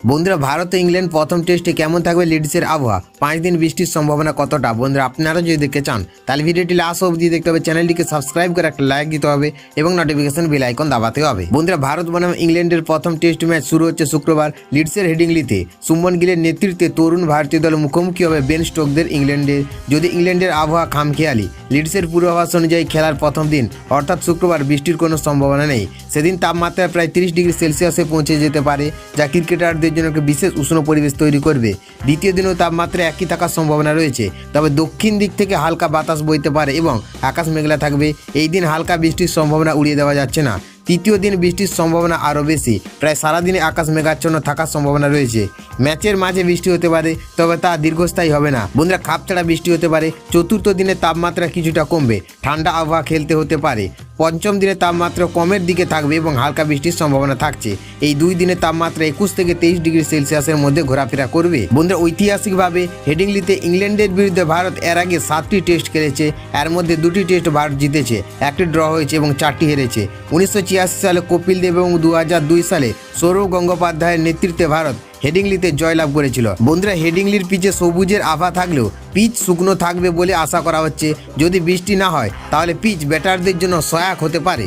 বন্ধুরা ভারত ও ইংল্যান্ড প্রথম টেস্টে কেমন থাকবে লিডসের আবহাওয়া, 5 দিন বৃষ্টির সম্ভাবনা কতটা। বন্ধুরা আপনারা যদি দেখতে চান তাহলে ভিডিওটি লাস্ট অবধি দেখতে হবে, চ্যানেলটিকে সাবস্ক্রাইব করে একটা লাইক দিতে হবে এবং নোটিফিকেশন বেল আইকন দাবাতে হবে। বন্ধুরা ভারত বনাম ইংল্যান্ডের প্রথম টেস্ট ম্যাচ শুরু হচ্ছে শুক্রবার লিডসের হেডিংলিতে। শুভমন গিলের নেতৃত্বে তরুণ ভারতীয় দল মুখোমুখি হবে বেন স্টোকসদের ইংল্যান্ডের। যদি ইংল্যান্ডের আবহাওয়া খামখেয়ালি, লিডসের পূর্বাভাস অনুযায়ী খেলার প্রথম দিন অর্থাৎ শুক্রবার বৃষ্টির কোনো সম্ভাবনা নেই। সেদিন তাপমাত্রা প্রায় 30 ডিগ্রি সেলসিয়াসে পৌঁছে যেতে পারে, যা ক্রিকেটারদের জন্য একটি বিশেষ উষ্ণ পরিবেশ তৈরি করবে। দ্বিতীয় দিনেও তাপমাত্রা একই থাকার সম্ভাবনা রয়েছে, তবে দক্ষিণ দিক থেকে হালকা বাতাস বইতে পারে এবং আকাশ মেঘলা থাকবে। এই দিন হালকা বৃষ্টির সম্ভাবনা উড়িয়ে দেওয়া যাচ্ছে না। তৃতীয় দিন বৃষ্টির সম্ভাবনা আরও বেশি, প্রায় সারাদিনে আকাশ মেঘাচ্ছন্ন থাকার সম্ভাবনা রয়েছে। ম্যাচের মাঝে বৃষ্টি হতে পারে, তবে তা দীর্ঘস্থায়ী হবে না। বন্ধুরা খাপছাড়া বৃষ্টি হতে পারে। চতুর্থ দিনে তাপমাত্রা কিছুটা কমবে, ঠান্ডা আবহাওয়া খেলতে হতে পারে। পঞ্চম দিনে তাপমাত্রা কমের দিকে থাকবে এবং হালকা বৃষ্টির সম্ভাবনা থাকছে। এই 2 দিনে তাপমাত্রা 21 থেকে 23 ডিগ্রি সেলসিয়াসের মধ্যে ঘোরাফেরা করবে। বন্ধুরা ঐতিহাসিকভাবে হেডিংলিতে ইংল্যান্ডের বিরুদ্ধে ভারত এর আগে 7টি টেস্ট খেলেছে, এর মধ্যে 2টি টেস্ট ভারত জিতেছে, 1টি ড্র হয়েছে এবং 4টি হেরেছে। 1986 সালে কপিল দেব এবং 2002 সালে সৌরভ গঙ্গোপাধ্যায়ের নেতৃত্বে ভারত হেডিংলিতে জয়লাভ করেছিল। বন্ধুরা হেডিংলির পিচে সবুজের আভা থাকলেও পিচ শুকনো থাকবে বলে আশা করা হচ্ছে। যদি বৃষ্টি না হয় তাহলে পিচ ব্যাটারদের জন্য সহায়ক হতে পারে।